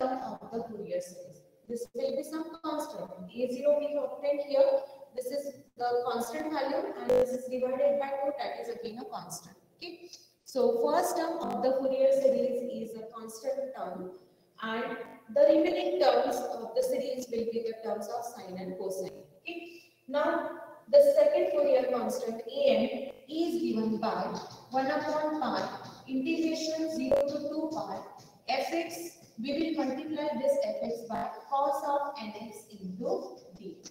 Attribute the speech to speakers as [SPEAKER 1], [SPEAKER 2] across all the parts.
[SPEAKER 1] term of the Fourier series. This will be some constant. A0 we have obtained here. This is the constant value and this is divided by 2, that is again a constant. Okay. So first term of the Fourier series is a constant term and the remaining terms of the series will be the terms of sine and cosine. Okay. Now the second Fourier constant an is given by 1 upon pi integration 0 to 2 pi fx. We will multiply this fx by cos of nx into dx.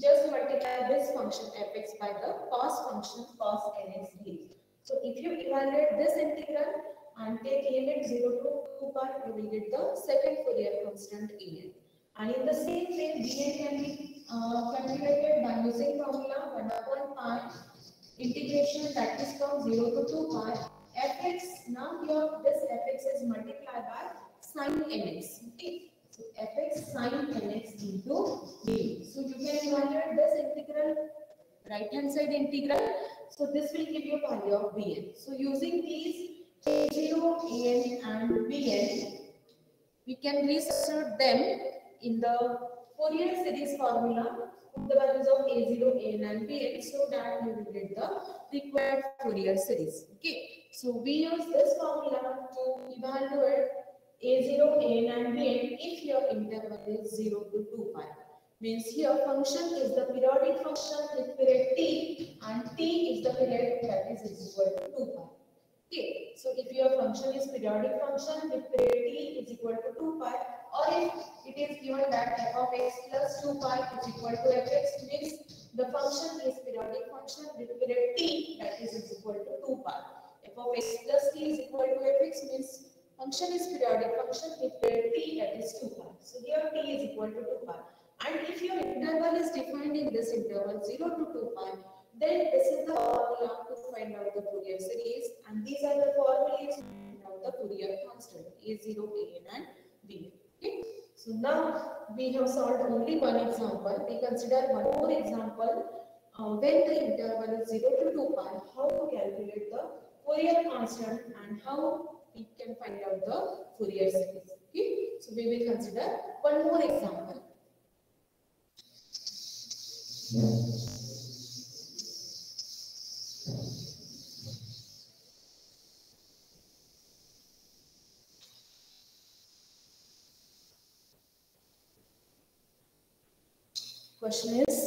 [SPEAKER 1] Just multiply this function fx by the cos function cos nx dx. So if you evaluate this integral and take limit 0 to 2 pi, you will get the second Fourier constant an. And in the same way, bn can be calculated by using formula 1 upon pi integration, that is from 0 to 2 pi fx. Now here this fx is multiplied by sin nx. Okay. So fx sin nx into dx. So you can evaluate this integral, right hand side integral. So this will give you value of bn. So using these a0, an and bn, we can resubstitute them in the Fourier series formula, the values of a0, an and bn, so that you will get the required Fourier series. Okay. So we use this formula to evaluate a0, an and bn if your interval is 0 to 2 pi. Means here function is the periodic function with period t and t is the period that is equal to 2 pi. Okay, so if your function is periodic function with period t is equal to 2 pi, or if it is given that f of x plus 2 pi is equal to fx, means the function is periodic function with period t that is equal to 2 pi. F of x plus t is equal to fx means function is periodic function with period t that is 2 pi. So here t is equal to 2 pi. And if your interval is defined in this interval 0 to 2 pi, then this is the formula to find out the Fourier series, and these are the formulas to find out the Fourier constant a0, an and bn. Okay. So now we have solved only one example. We consider one more example. When the interval is 0 to 2 pi, how to calculate the Fourier constant and how we can find out the Fourier series. Okay. So we will consider one more example. Question is,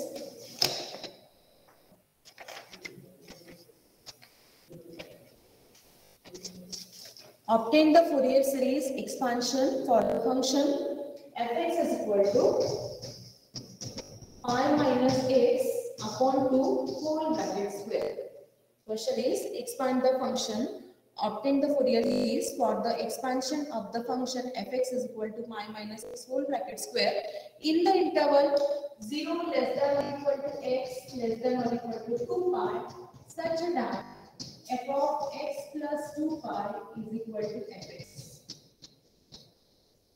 [SPEAKER 1] obtain the Fourier series expansion for the function fx is equal to pi minus x upon 2 whole bracket square. Question is, expand the function. Obtain the Fourier series for the expansion of the function fx is equal to pi minus x whole bracket square in the interval 0 less than or equal to x less than or equal to 2 pi such that f of x plus 2 pi is equal to fx.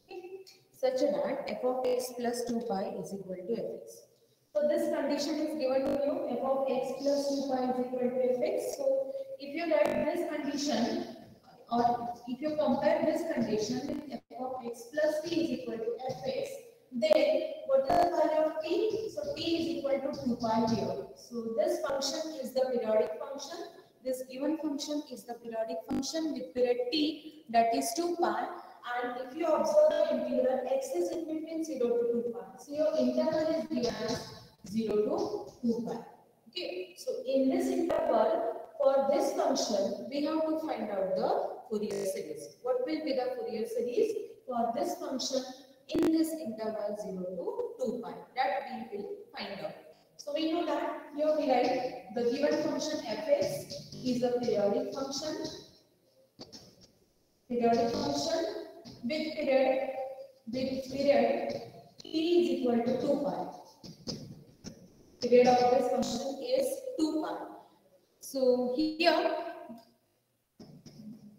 [SPEAKER 1] Okay. Such that f of x plus 2 pi is equal to fx. So this condition is given to you, f of x plus 2 pi is equal to fx. So if you get this condition, or if you compare this condition with f of x plus t is equal to fx, then what is the value of t? So t is equal to 2 pi here. So this function is the periodic function. This given function is the periodic function with period t, that is 2 pi. And if you observe the integral, x is in between 0 to 2 pi. So your interval is given as 0 to 2 pi. Okay. So in this interval, for this function, we have to find out the Fourier series. What will be the Fourier series for this function in this interval 0 to 2 pi? That we will find out. So we know that here we write the given function fx is a periodic function with period t is equal to 2 pi. Period of this function is 2 pi. So here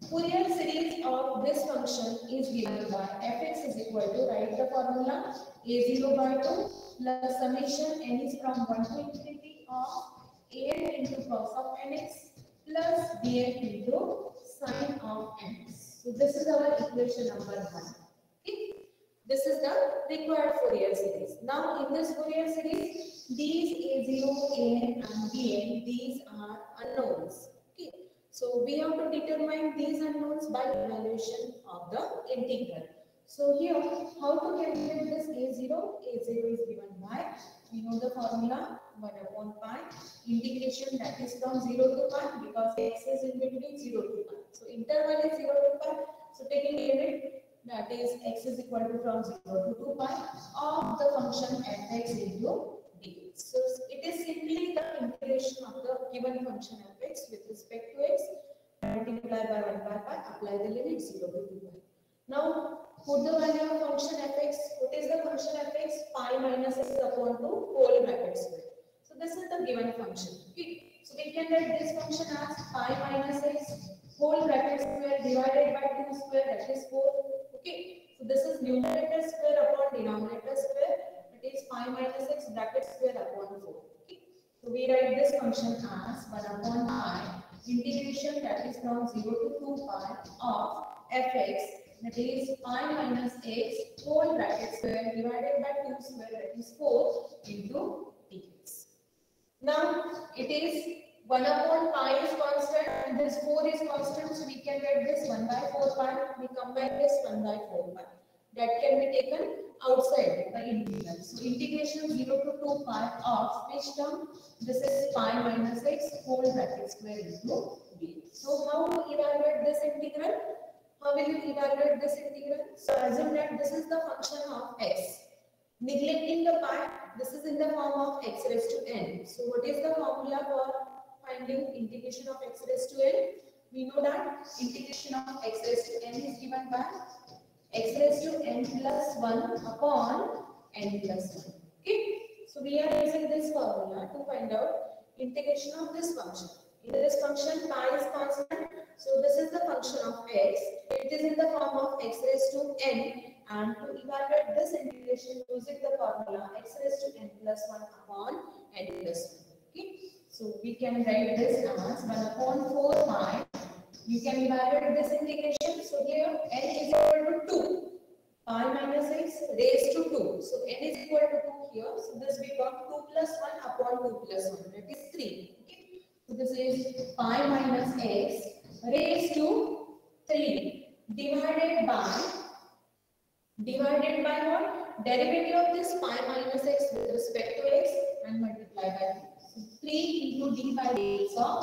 [SPEAKER 1] Fourier series of this function is given by fx is equal to, write the formula a0 by 2 plus summation n is from 1 to infinity of an into cos of nx plus dn into sin of nx. So this is our equation number 1. Okay. This is the required Fourier series. Now in this Fourier series, these A0, AN and BN, these are unknowns. Okay. So we have to determine these unknowns by evaluation of the integral. So here, how to calculate this A0? A0 is given by, we know the formula, 1 upon pi, integration that is from 0 to pi, because x is in between 0 to pi. So interval is 0 to pi. So taking limit, that is x is equal to from 0 to 2 pi of the function fx into dx. So it is simply the integration of the given function fx with respect to x, multiply by 1 by pi, apply the limit 0 to 2 pi. Now put the value of function fx. What is the function fx? Pi minus x upon 2 whole bracket square. So this is the given function. Okay. So we can write this function as pi minus x whole bracket square divided by 2 square, that is 4. Okay. So this is numerator square upon denominator square, that is pi minus x bracket square upon 4. Okay. So we write this function as 1 upon pi integration that is from 0 to 2 pi of fx, that is pi minus x whole bracket square divided by 2 square, that is 4 into dx. Now it is 1 upon pi is constant and this 4 is constant, so we can write this 1 by 4 pi. We combine this 1 by 4 pi. That can be taken outside the integral. So integration 0 to 2 pi of which term? This is pi minus x whole bracket square into dx. So how to evaluate this integral? How will you evaluate this integral? So assume that this is the function of x. Neglecting the pi, this is in the form of x raised to n. So what is the formula for finding integration of x raised to n? We know that integration of x raised to n is given by x raised to n plus 1 upon n plus 1. Okay. So we are using this formula to find out integration of this function. In this function, pi is constant. So this is the function of x. It is in the form of x raised to n. And to evaluate this integration using the formula x raised to n plus 1 upon n plus 1. Okay. So we can write this as 1 upon 4 pi. You can evaluate this integration. So here n is equal to 2. Pi minus x raised to 2. So n is equal to 2 here. So this becomes 2 plus 1 upon 2 plus 1. That is 3. Okay. So this is pi minus x raised to 3 divided by what? Derivative of this pi minus x with respect to x and multiply by 3. So 3 into d by dx of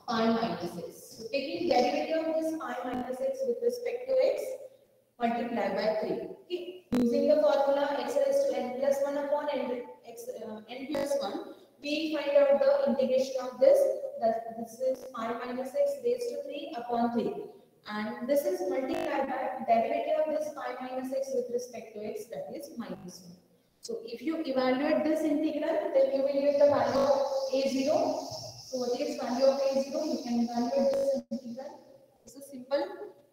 [SPEAKER 1] pi minus x. So taking derivative of this pi minus x with respect to x, multiply by 3. Okay. Using the formula x raised to n plus 1 upon n plus 1, we find out the integration of this. This is pi minus x raised to 3 upon 3. And this is multiplied by derivative of this pi minus x with respect to x, that is minus 1. So if you evaluate this integral, then you will get the value of a0. So what is value of a0? You can evaluate this integral. This is simple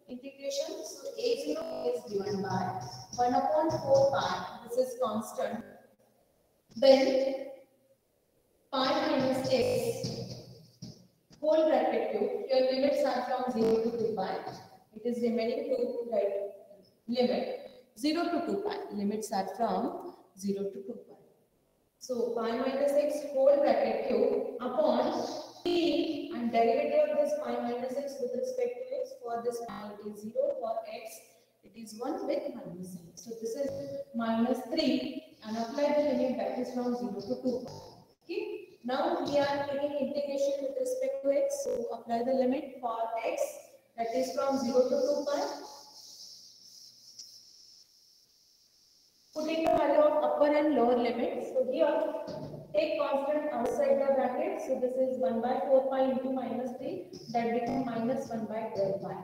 [SPEAKER 1] integration. So a0 is given by 1 upon 4 pi. This is constant. Then pi minus x whole bracket cube. Your limits are from 0 to 2 pi. It is remaining to write limit 0 to 2 pi. Limits are from 0 to 2 pi. So pi minus x whole bracket cube upon t and derivative of this pi minus x with respect to x. For this pi it is 0, for x it is 1 with minus sign. So this is minus 3 and apply the limit that is from 0 to 2 pi. Okay. Now we are taking integration with respect to x. So apply the limit for x, that is from 0 to 2 pi. Putting the value of upper and lower limits. So here take constant outside the bracket. So this is 1 by 4 pi into minus 3. That becomes minus 1 by 12 pi.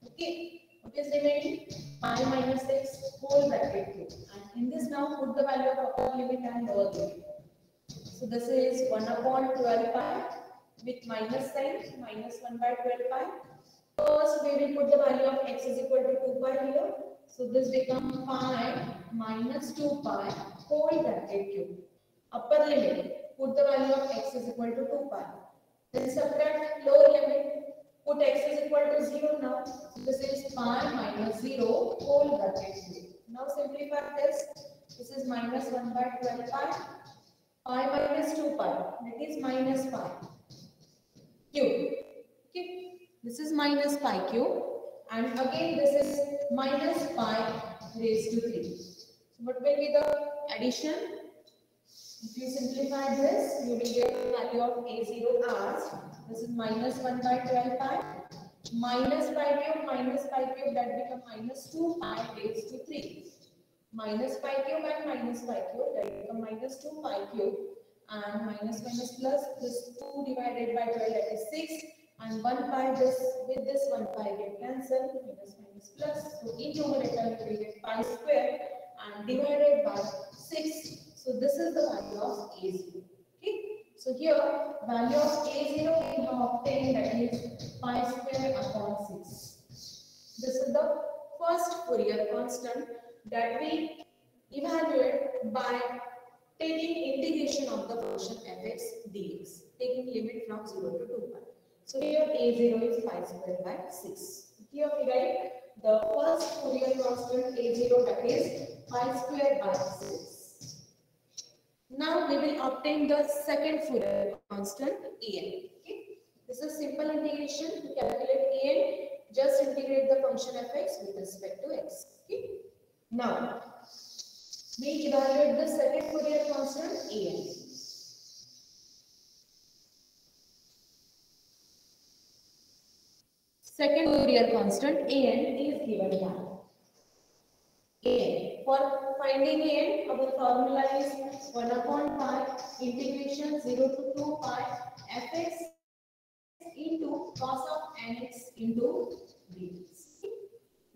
[SPEAKER 1] Okay. What is remaining? Pi minus x whole bracket cube. And in this now put the value of upper limit and lower limit. So this is 1 upon 12 pi with minus sign, minus 1 by 12 pi. First we will put the value of x is equal to 2 pi here. So this becomes pi minus 2 pi whole bracket cube. Upper limit, put the value of x is equal to 2 pi. Then subtract lower limit, put x is equal to 0 now. So this is pi minus 0 whole bracket cube. Now simplify this. This is minus 1 by 12 pi. Pi minus 2 pi. That is minus pi cube. Okay. This is minus pi cube. And again this is minus pi raised to 3. So what will be the addition? If you simplify this, you will get the value of A0 as, this is minus 1 by 12 pi, minus pi cube, that become minus 2 pi raised to 3. Minus pi cube and minus pi cube, that become minus 2 pi cube, and minus minus plus, this 2 divided by 12, that is 6, and 1 pi, this with this 1 pi get cancelled, minus minus plus, so in numerator you will get pi square and divided by 6. So this is the value of A0. Okay. So here value of A0 we have obtained, that is pi square upon 6. This is the first Fourier constant that we evaluate by taking integration of the function fx dx, taking limit from 0 to 2 pi. So here A0 is pi square by 6. Here we write the first Fourier constant A0, that is pi square by 6. Now we will obtain the second Fourier constant an. Okay. This is simple integration. To calculate an, just integrate the function fx with respect to x. Okay. Now we evaluate the second Fourier constant an. Second Fourier constant an is given by an. For finding an, our formula is 1 upon pi integration 0 to 2 pi fx into cos of nx into dx.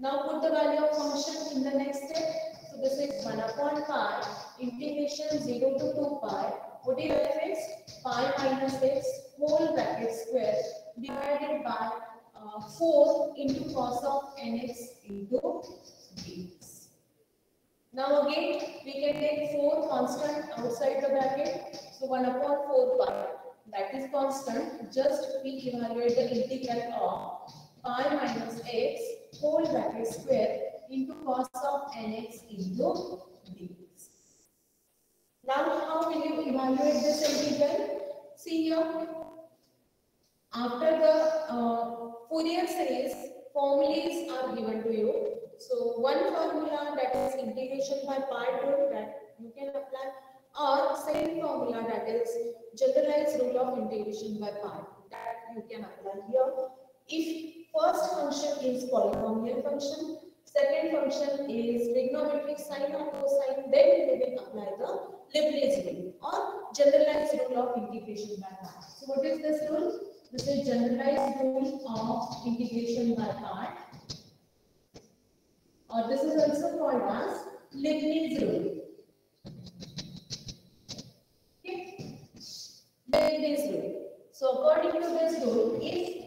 [SPEAKER 1] Now put the value of function in the next step. So this is 1 upon pi integration 0 to 2 pi. What is fx? Pi minus x whole bracket square divided by 4 into cos of nx into dx. Now again we can take 4 constant outside the bracket. So 1 upon 4 pi, that is constant. Just we evaluate the integral of pi minus x whole bracket square into cos of nx into dx. Now how will you evaluate this integral? See here, after the Fourier series, formulas are given to you. So one formula, that is integration by part rule, that you can apply, or second formula, that is generalized rule of integration by part, that you can apply here. If first function is polynomial function, second function is trigonometric sine or cosine, then we will apply the Leibniz rule or generalized rule of integration by part. So what is this rule? This is generalized rule of integration by part, or this is also called as Leibniz rule. Okay. Leibniz rule. So according to this rule, if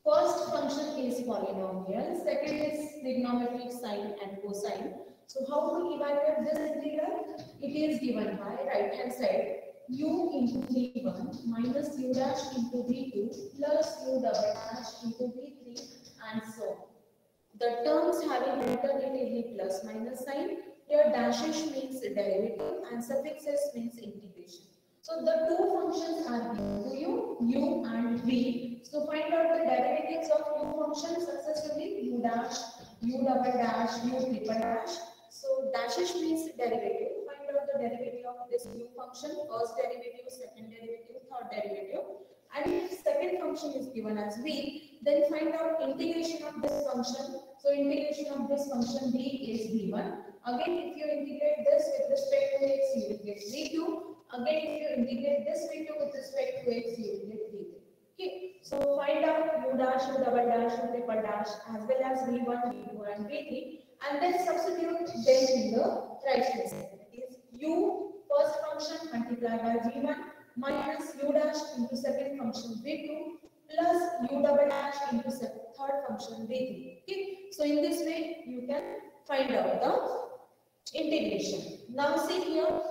[SPEAKER 1] first function is polynomial, second is trigonometric sine and cosine. So how to evaluate this integral? It is given by right hand side u into v1 minus u dash into v2 plus u double dash into v3 and so on. The terms having alternatively plus minus sign, here dashes means derivative and suffixes means integration. So the two functions are given to you, u and v. So find out the derivatives of u function successively, u dash, u double dash, u triple dash. So dashes means derivative. Find out the derivative of this u function, first derivative, second derivative, third derivative. And if second function is given as v, then find out integration of this function. So integration of this function v is v1. Again, if you integrate this with respect to x, you will get v2. Again, if you integrate this v2 with respect to x, you will get v3. Okay. So find out u dash, u double dash, u triple dash, as well as v1, v2, and v3, and then substitute them in the right hand side. That is u first function multiplied by v1 minus u dash into second function v2 plus u double dash into third function v3. Okay. So in this way you can find out the integration. Now see here,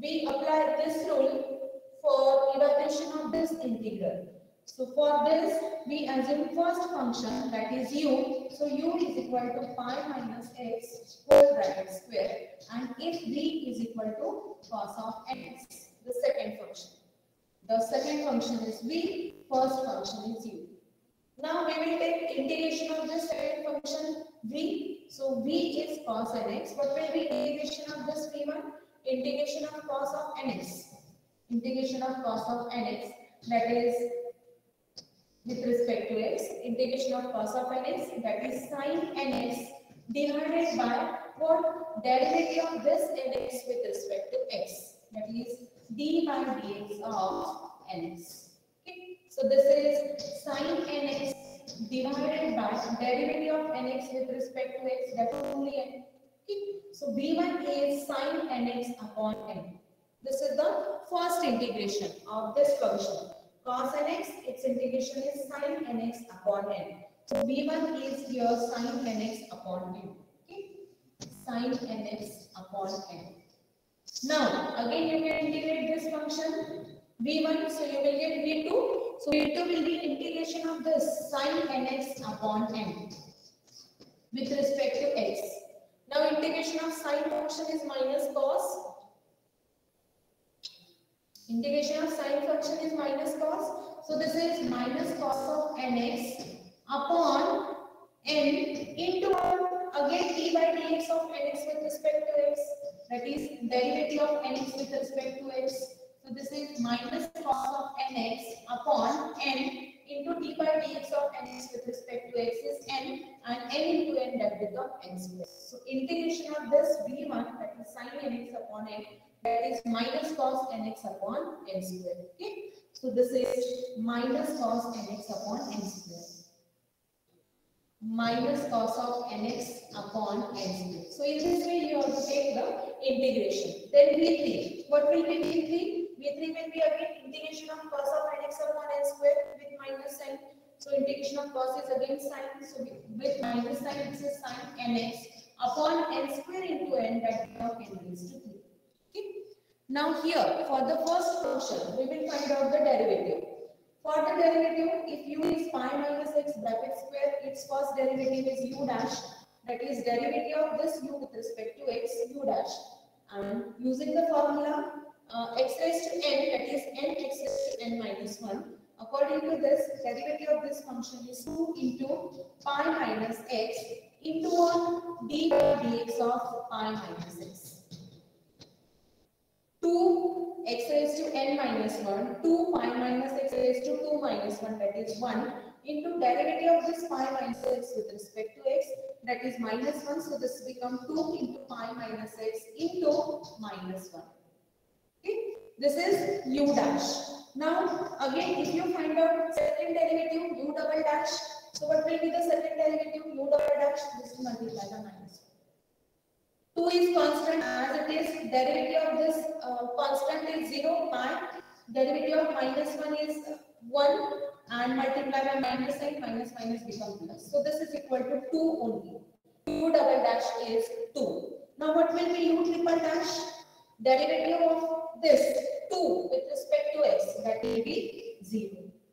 [SPEAKER 1] we apply this rule for evaluation of this integral. So for this, we assume first function, that is u. So u is equal to pi minus x whole bracket square, and if v is equal to cos of x, the second function. The second function is v, first function is u. Now we will take integration of the second function v. So v is cos nx. What will be integration of this v1? Integration of cos of nx. Integration of cos of nx, that is with respect to x. Integration of cos of nx, that is sin nx divided by what? Derivative of this nx with respect to x, that is d by dx of nx. Okay, so this is sin nx divided by derivative of nx with respect to x, that is only n. Okay, so b1 is sin nx upon n. This is the first integration of this function. Cos nx, its integration is sin nx upon n. So b1 is here sin nx upon n. Okay, sin nx upon n. Now again you can integrate this function v1, so you will get v2. So v2 will be integration of this sin nx upon n with respect to x. Now integration of sin function is minus cos. Integration of sin function is minus cos. So this is minus cos of nx upon n into again d by dx of nx with respect to x. That is derivative of nx with respect to x. So this is minus cos of nx upon n into d by dx of nx with respect to x is n, and n into n, that becomes n square. So integration of this v1, that is sin nx upon n, that is minus cos nx upon n square. Okay, so this is minus cos nx upon n square. Minus cos of nx upon n square. So in this way you have to take the integration. Then v3. What will be v3? V3 will be again integration of cos of nx upon n square with minus sign. So integration of cos is again sin. So with minus sign, this is sin nx upon n square into n, that becomes n raised to 3. Okay. Now here for the first function we will find out the derivative. For the derivative, if u is pi minus x bracket square, its first derivative is u dash, that is derivative of this u with respect to x, u dash, and using the formula x raised to n, that is n x raised to n minus 1. According to this, derivative of this function is 2 into pi minus x into 1 d by dx of pi minus x. 2 x raised to n minus 1, 2 pi minus x raised to 2 minus 1, that is 1, into derivative of this pi minus x with respect to x, that is minus 1. So this becomes 2 into pi minus x into minus 1. Okay, this is u dash. Now again, if you find out second derivative, u double dash, so what will be the second derivative? U double dash, this is multiplied by minus 1. 2 is constant as it is. Derivative of this constant is 0 pi. Derivative of minus 1 is 1, and multiply by minus sign, minus minus becomes plus. So this is equal to 2 only. U double dash is 2. Now what will be u triple dash? Derivative of this 2 with respect to x, that will be 0.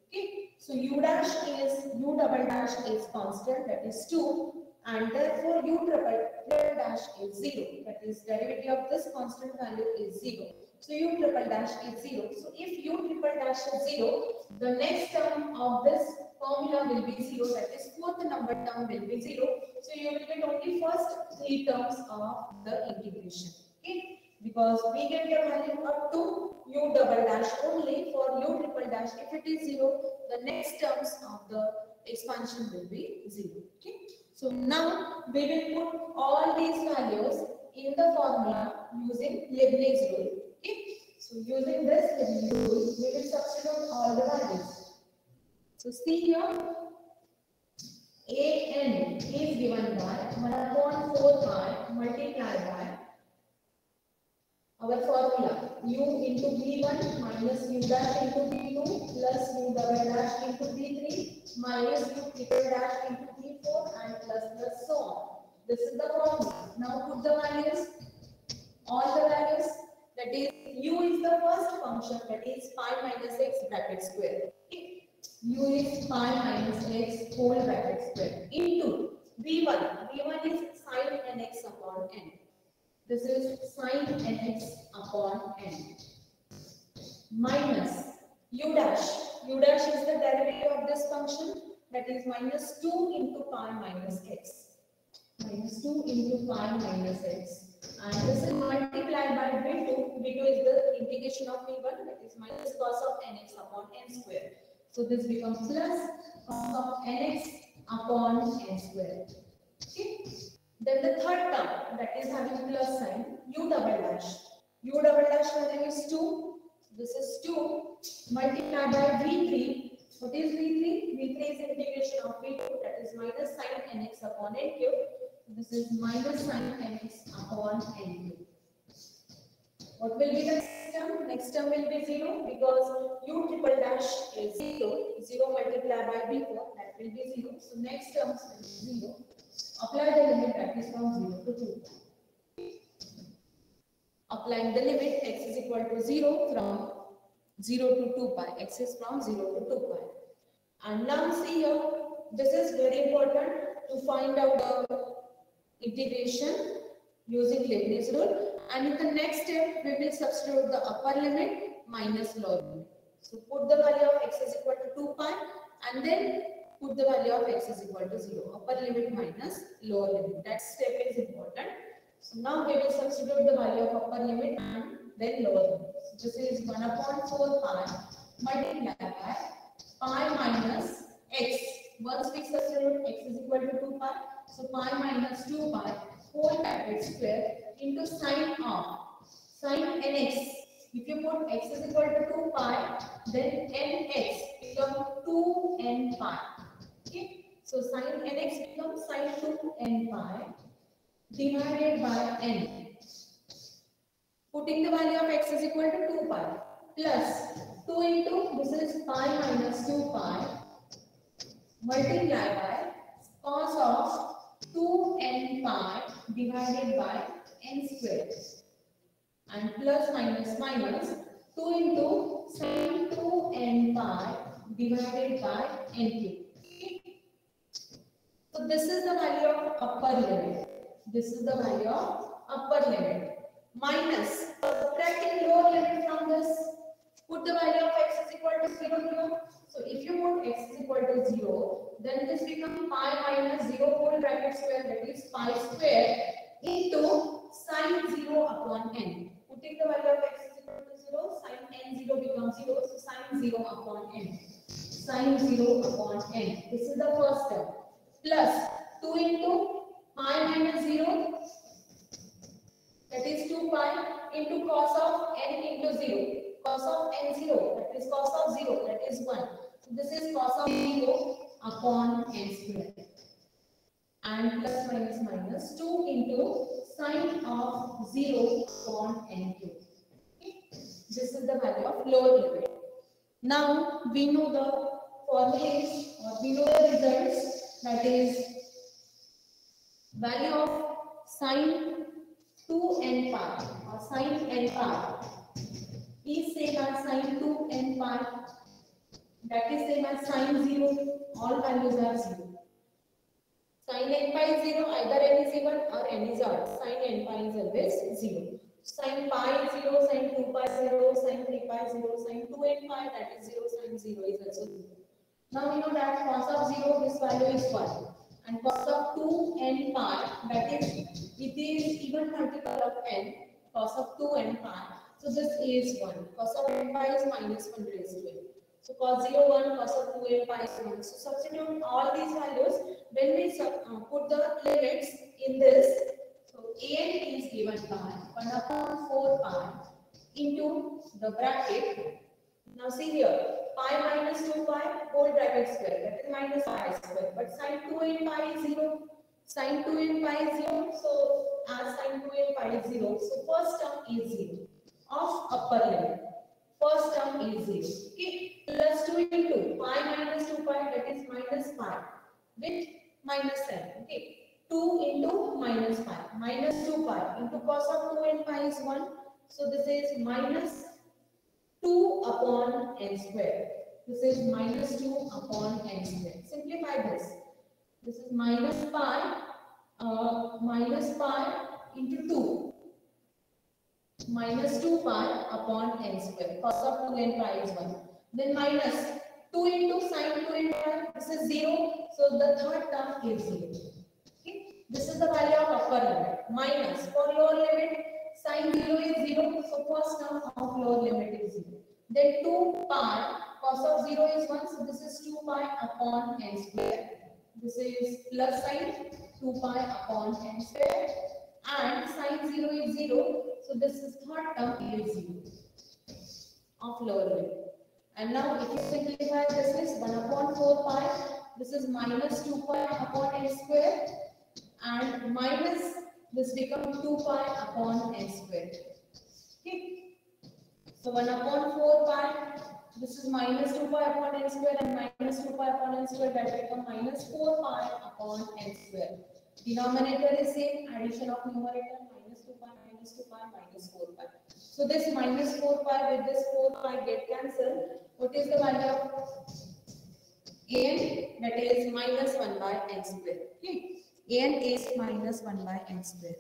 [SPEAKER 1] Okay. So u double dash is constant, that is 2. And therefore u triple dash is 0, that is derivative of this constant value is 0. So u triple dash is 0. So if u triple dash is 0, the next term of this formula will be 0, that is fourth number term will be 0. So you will get only first 3 terms of the integration. Okay, because we get the value of 2 u double dash only. For u triple dash, if it is 0, the next terms of the expansion will be 0. Okay. So now we will put all these values in the formula using Leibniz rule. Okay. So using this Leibniz rule, we will substitute all the values. So see here, an is given by 1/4 pi multiplied by our formula u into v1 minus u dash into v2 plus u double dash into v3 minus u triple dash into v4 and plus so on. This is the formula. Now put the values, all the values, that is u is the first function, that is pi minus x bracket square. Okay. is pi minus x whole bracket square into v1. v1 is sin nx upon n. This is sin nx upon n minus u dash. U dash is the derivative of this function, that is minus 2 into pi minus x. Minus 2 into pi minus x. And this is multiplied by v2. v2 is the integration of v1, that is minus cos of nx upon n square. So this becomes plus cos of nx upon n square. Okay. Then the third term, that is having plus sign, u double dash. U double dash value is 2. This is 2 multiplied by v3. What is v3? v3 is integration of v2, that is minus sin nx upon n cube. This is minus sin nx upon n cube. What will be the next term? Next term will be 0 because u triple dash is 0. 0 multiplied by v4, that will be 0. So next term is 0. Apply the limit, that is from 0 to 2. Applying the limit, x is equal to 0 from 0 to 2 pi. X is from 0 to 2 pi. And now see here, this is very important to find out the integration using Leibniz rule. And in the next step, we will substitute the upper limit minus lower limit. So put the value of x is equal to 2 pi and then put the value of x is equal to 0. Upper limit minus lower limit. That step is important. So now we will substitute the value of upper limit and then lower limit. So this is 1 upon 4 pi multiplied by pi minus x. Once we substitute x is equal to 2 pi. So pi minus 2 pi whole bracket square into sin of sin nx. If you put x is equal to 2 pi, then nx becomes 2n pi. Okay. So sin nx becomes sin 2n pi divided by n. Putting the value of x is equal to 2 pi plus 2 into this is pi minus 2 pi multiplied by cos of 2n pi divided by n square and plus minus minus 2 into sin 2n pi divided by n cube. Okay. So this is the value of upper limit. This is the value of upper limit minus subtracting lower limit from this. Put the value of x is equal to 0 here. So if you put x is equal to 0, then this becomes pi minus 0 whole bracket square, that is pi square into sin 0 upon n. Putting the value of x is equal to 0, sin n 0 becomes 0, so sin 0 upon n. Sin 0 upon n. This is the first term. Plus 2 into pi minus 0, that is 2 pi into cos of n into 0. Cos of n 0, that is cos of 0, that is 1. So this is cos of 0 upon n square. And plus minus minus 2 into sin of 0 upon n cube. Okay. This is the value of lower limit. Now we know the formulas or we know the results, that is value of sin 2n pi or sin n pi is same as sin 2n pi, that is same as sin 0, all values are 0. Sin n pi is 0, either n is even or n is odd. Sin n pi is always 0. Sin pi is 0, sin 2 pi is 0, sin 3 pi is 0, sin 2n pi, that is 0, sin 0 is also 0. Now we know that cos of 0, this value is 1. And cos of 2n pi, that is, it is even multiple of n, cos of 2n pi. So this is 1. Cos of n pi is minus 1 raised to n. So cos 0, 1, cos of 2n pi is 1. So substitute all these values. When we put the limits in this, so an is given by 1 upon 4 pi into the bracket. Now see here, pi minus 2 pi whole bracket square, that is minus pi square. But sin 2n pi is 0. Sin 2n pi is 0. So as sin 2n pi is 0, so first term is 0 of upper limit. First term is 0. Okay. Plus 2 into pi minus 2 pi, that is minus pi with minus n. Okay. 2 into minus pi. Minus 2 pi into cos of 2n pi is 1. So this is minus 2 upon n square. This is minus 2 upon n square. Simplify this. This is minus pi into 2. Minus 2 pi upon n square. Cos of 2 and pi is 1. Then minus 2 into sine 2 and pi. This is 0. So the third term is 0. Okay. This is the value of upper limit. Minus for lower limit, sine 0 is 0. So first term of lower limit is 0. Then 2 pi, cos of 0 is 1. So this is 2 pi upon n square. This is plus sign 2 pi upon n square. And sine 0 is 0. So this is third term is 0 of lower limit. And now if you simplify this is 1 upon 4 pi. This is minus 2 pi upon n square. And minus this becomes 2 pi upon n square. Okay. So 1 upon 4 pi. This is minus 2 pi upon n square and minus 2 pi upon n square, that becomes minus 4 pi upon n square. Denominator is same, addition of numerator minus 2 pi, minus 4 pi. So this minus 4 pi with this 4 pi get cancelled. What is the value of n? That is minus 1 by n square. Okay. n is minus 1 by n square.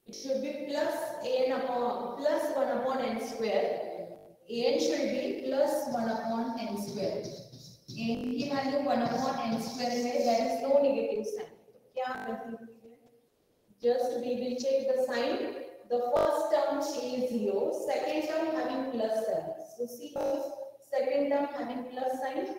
[SPEAKER 1] It should be plus n upon plus 1 upon n square. n should be plus 1 upon n square. n की value 1 upon n square है. There is no negative sign. क्या just we will check the sign. The first term is 0. Second term having plus sign. So see second term having plus sign.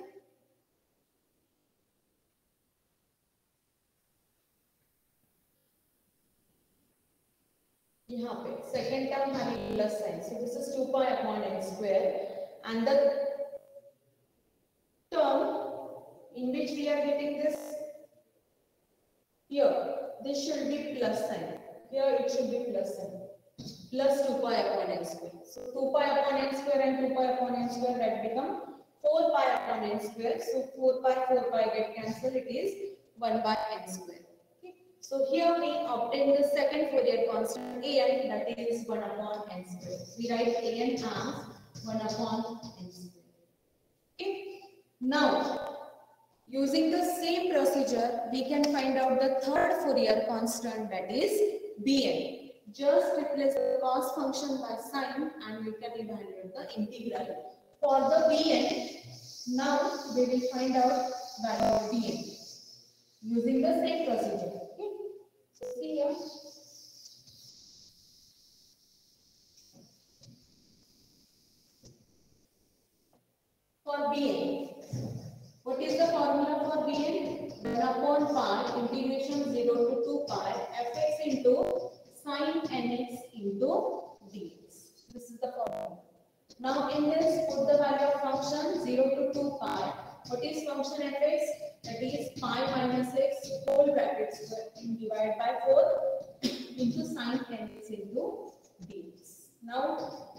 [SPEAKER 1] यहाँ पे second term having plus sign. So this is 2 pi upon n square, and the term in which we are getting this here, this should be plus sign. Here it should be plus sign. Plus 2 pi upon n square. So 2 pi upon n square and 2 pi upon n square, that become 4 pi upon n square. So 4 pi get cancelled. It is 1 by n square. So here we obtain the second Fourier constant an, that is 1 upon n square. We write an as 1 upon n square. Okay. Now, using the same procedure, we can find out the third Fourier constant, that is bn. Just replace the cos function by sine and we can evaluate the integral. For the bn, now we will find out value of bn using the same procedure. So see here. For Bn, what is the formula for Bn? 1 upon pi integration 0 to 2 pi fx into sin nx into dx. This is the formula. Now in this, put the value of function 0 to 2 pi. What is function fx? That is pi minus x whole bracket square divided by 4 into sin nx into dx. Now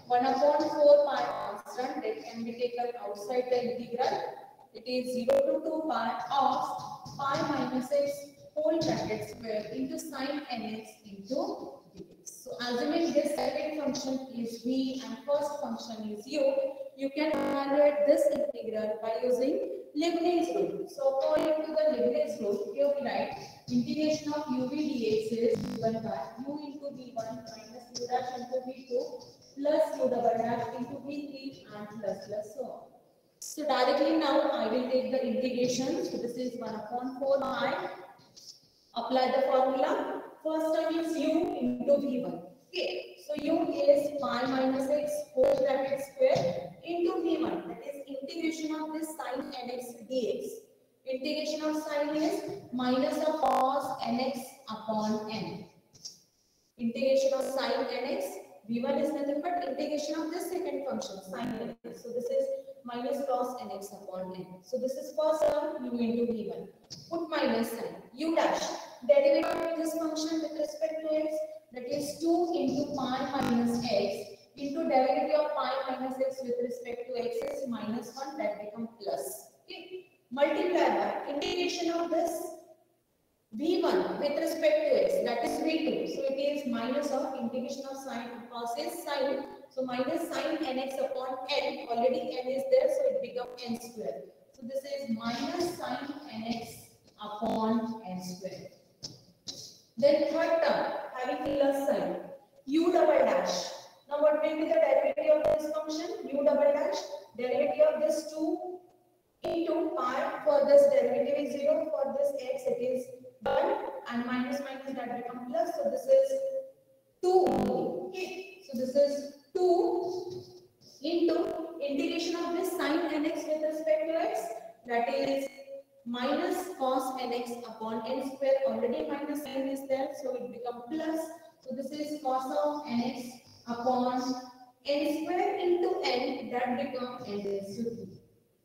[SPEAKER 1] 1 upon 4 pi constant that can be taken outside the integral. It is 0 to 2 pi of pi minus x whole bracket square into sin nx into dx. So assuming this second function is v and first function is u, you can evaluate this integral by using Leibniz rule. So according to the Leibniz rule, here we write integration of uv dx is given by u into v1 minus u dash into v2 plus u double dash into v3 and plus so on. So directly now I will take the integration. So this is 1 upon 4 pi. Apply the formula. First term is u into v1. Okay. So u is pi minus x whole bracket square into v1. That is integration of this sin nx dx. Integration of sin is minus of cos nx upon n. Integration of sin nx, v1 is nothing but integration of this second function sin nx. So this is minus cos nx upon n. So this is first term u into v1. Put minus sign. U dash. Derivative of this function with respect to x, that is 2 into pi minus x into derivative of pi minus x with respect to x is minus 1, that becomes plus. Okay. Multiply by integration of this v1 with respect to x, that is v2. So it is minus of integration of sine, cos is sine. So minus sine nx upon n, already n is there, so it becomes n square. So this is minus sine nx upon n square. Then third term, having plus sign, u double dash. Now what will be the derivative of this function? U double dash, derivative of this 2 into pi, for this derivative is 0, for this x it is 1, and minus minus that become plus, so this is 2 only. Okay, so this is 2 into integration of this sine nx with respect to x, that is minus cos nx upon n square, already minus sign is there, so it becomes plus, so this is cos of nx upon n square into n, that becomes n raised to 2.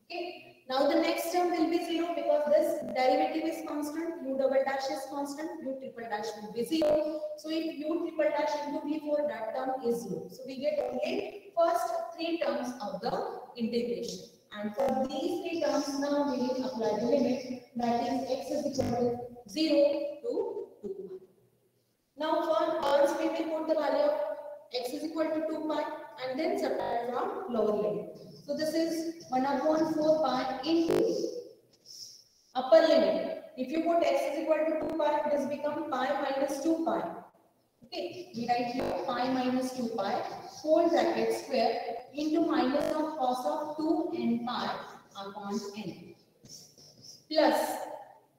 [SPEAKER 1] Okay. Now the next term will be 0 because this derivative is constant, u double dash is constant, u triple dash will be 0. So if u triple dash into v4, that term is 0. So we get only first 3 terms of the integration. And for these 3 terms, now we will apply the limit, that is x is equal to 0 to 2 pi. Now for once we will put the value of x is equal to 2 pi and then subtract from lower limit. So this is 1 upon 4 pi into upper limit. If you put x is equal to 2 pi, this becomes pi minus 2 pi. Okay, we write here pi minus 2 pi, whole bracket square, into minus of cos of 2 n pi upon n, plus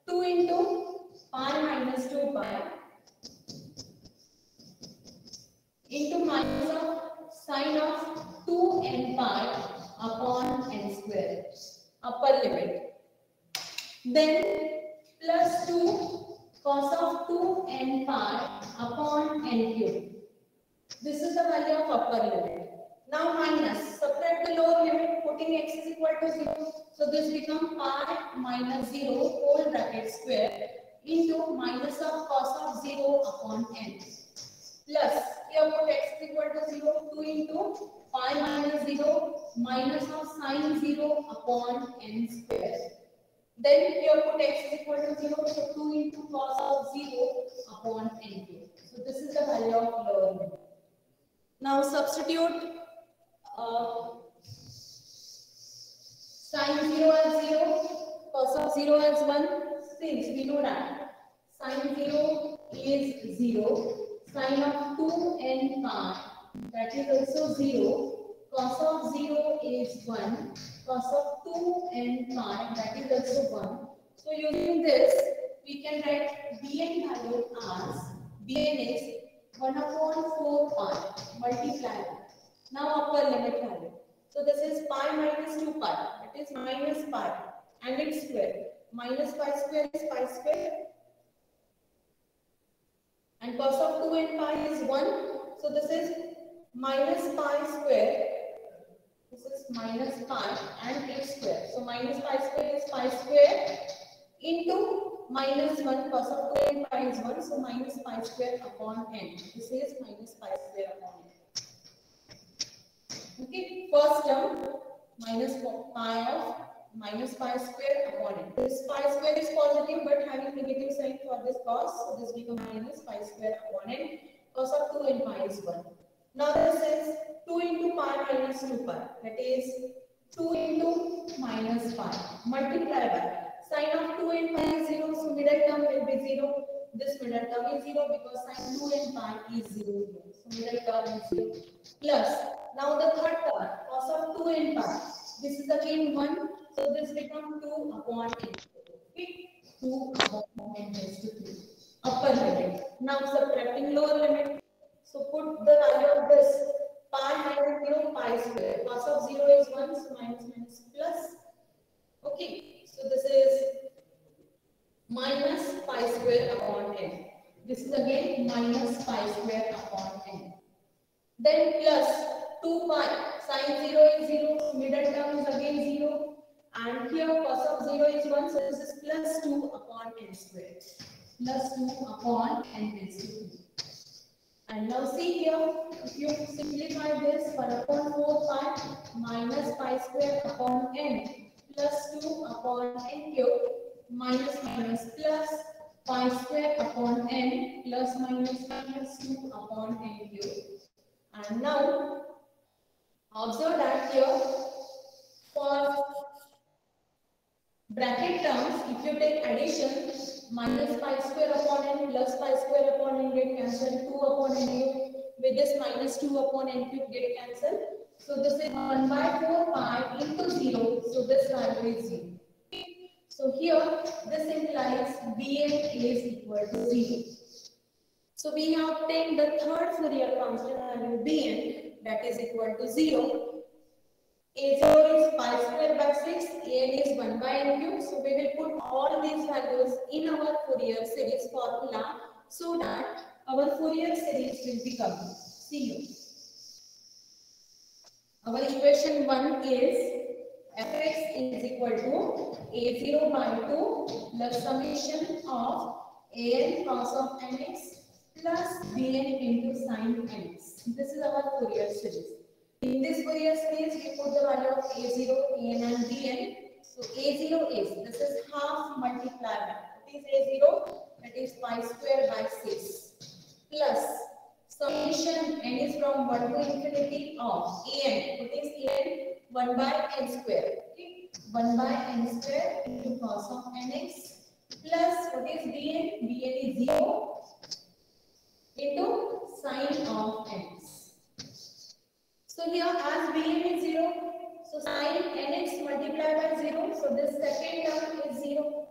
[SPEAKER 1] 2 into pi minus 2 pi into minus of sine of 2 n pi upon n square, upper limit. Then plus 2 cos of 2 n pi upon n cube. This is the value of upper limit. Now minus, subtract the lower limit, putting x is equal to 0. So this becomes pi minus 0 whole bracket square into minus of cos of 0 upon n. Plus, here put x is equal to 0, 2 into pi minus 0 minus of sine 0 upon n square. Then here put x is equal to 0, so 2 into cos of 0 upon n cube. So this is the value of lower limit. Now substitute sine 0 as 0, cos of 0 as 1, since we know that sine 0 is 0, sine of 2 n pi, that is also 0, cos of 0 is 1, cos of 2 n pi, that is also 1. So using this, we can write bn value as bn is 1 upon 4 pi multiply. Now upper limit value. So this is pi minus 2 pi, that is minus pi and its square. Minus pi square is pi square. And cos of 2 and pi is 1. So this is minus pi square. This is minus pi and its square. So minus pi square is pi square into minus 1, cos of 2 and pi is 1. So minus pi square upon n. This is minus pi square upon n. Okay, first term minus pi of minus pi square upon n. This pi square is positive but having negative sign for this cos, so this becomes minus pi square upon n. Cos of 2 and pi is 1. Now this is 2 into pi minus 2 pi, that is 2 into minus pi multiply by sine of 2 and pi is 0, so middle term will be 0. This middle term is 0 because sine 2 and pi is 0 here. So middle term is 0. Plus, now the third term, cos of 2 and pi. This is again 1, so this becomes 2 upon n. Okay? 2 upon n raised to 3. Upper limit. Now subtracting lower limit. So put the value of this pi minus 0 pi square. Cos of 0 is 1, so minus minus plus. Okay, so this is minus pi square upon n. This is again minus pi square upon n. Then plus 2 pi, sine 0 is 0, middle term is again 0, and here cos of 0 is 1, so this is plus 2 upon n square. Plus 2 upon n raised to 2. And now see here, if you simplify this, 1 upon 4 pi minus pi square upon n plus 2 upon n cube minus minus plus pi square upon n plus minus minus 2 upon n cube. And now observe that here for bracket terms, if you take addition, minus pi square upon n plus pi square upon n get cancelled, 2 upon n cube with this minus 2 upon n cube get cancelled. So this is 1 by 4 pi into 0. So this value is 0. So here this implies Bn is equal to 0. So we have obtained the third Fourier constant value Bn, that is equal to 0. A0 is pi square by 6, An is 1 by n cube. So we will put all these values in our Fourier series formula so that our Fourier series will become. See you. Our equation 1 is fx is equal to a0 by 2 plus summation of an cos of nx plus bn into sin nx. This is our Fourier series. In this Fourier series, we put the value of a0, an and bn. So a0 is, this is half multiplied by, what is a0? That is pi square by 6 plus summation n is from 1 to infinity of an. What is an? 1 by n square. Okay? 1 by n square into cos of nx plus what is bn? Bn is 0 into sin of nx. So here as bn is 0, so sin nx multiplied by 0, so this second term is 0.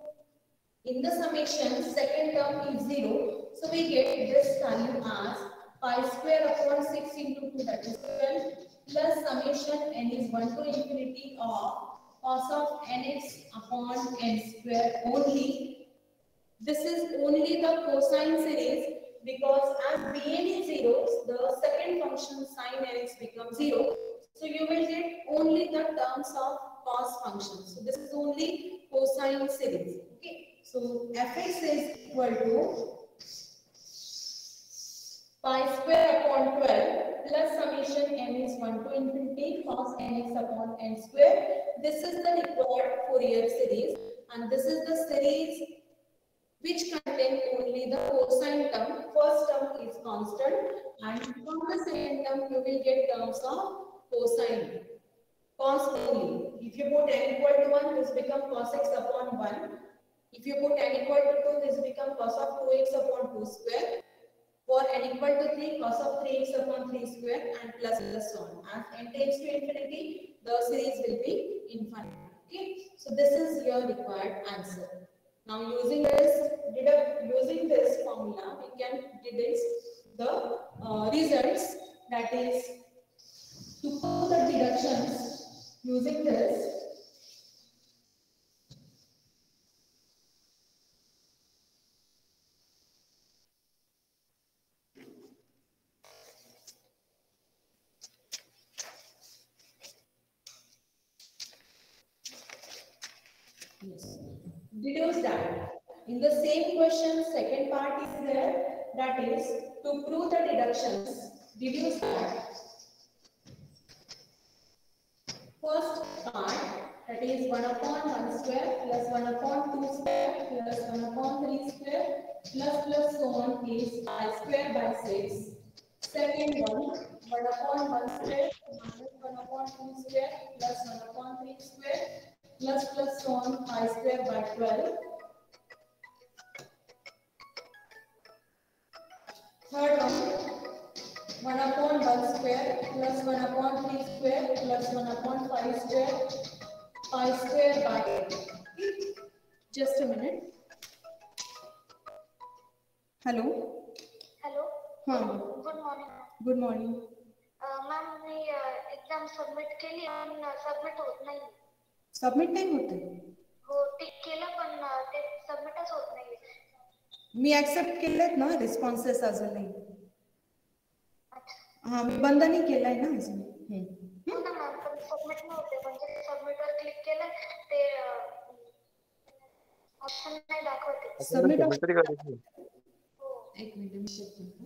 [SPEAKER 1] In the summation, second term is 0, so we get this value as pi square upon 6 into 2, that is 12, plus summation n is 1 to infinity of cos of nx upon n square only. This is only the cosine series, because as bn is 0, the second function sin nx becomes 0. So you will get only the terms of cos function. So this is only cosine series. Okay. So fx is equal to pi square upon 12 plus summation n is 1 to infinity cos nx upon n square. This is the required Fourier series, and this is the series which contain only the cosine term. First term is constant, and from the second term you will get terms of cosine. Cos only. If you put n equal to 1, this becomes cos x upon 1. If you put n equal to 2, this becomes cos of 2x upon 2 square. For n equal to 3, cos of 3x upon 3 square, and plus so on. As n tends to infinity, the series will be infinite. Okay, so this is your required answer. Now using this formula, we can deduce the results. That is, to prove the deductions using this. Yes. Deduce that. In the same question, second part is there. That is, to prove the deductions, deduce that. First part, that is 1 upon 1 square plus 1 upon 2 square plus 1 upon 3 square plus so on is pi square by 6. Second one, 1 upon 1 square minus 1 upon 2 square plus 1 upon 3 square plus so on pi square by 12. Third one, 1 upon 1 square plus 1 upon 3 square plus 1 upon 5 square pi square by 8. Just a minute. Hello.
[SPEAKER 2] Hello. Good morning.
[SPEAKER 1] Good morning.
[SPEAKER 2] Ma'am मी exam submit केली पण submit होत नाही.
[SPEAKER 1] Submit नाही होते?
[SPEAKER 2] हो टिक केलं पण ते सबमिटच होत नाही.
[SPEAKER 1] मी ऍक्सेप्ट केलेत ना, रिस्पॉन्सेस अजून नाही. हा, मी बंद नाही केलाय ना अजून.
[SPEAKER 2] हो ना मॅम, पण सबमिट नाही होते. म्हणजे सबमिटवर क्लिक केलं ते ऑप्शन नाही दाखवते.
[SPEAKER 1] सबमिट तरी करायचं. एक मिनिट मी चेक करतो.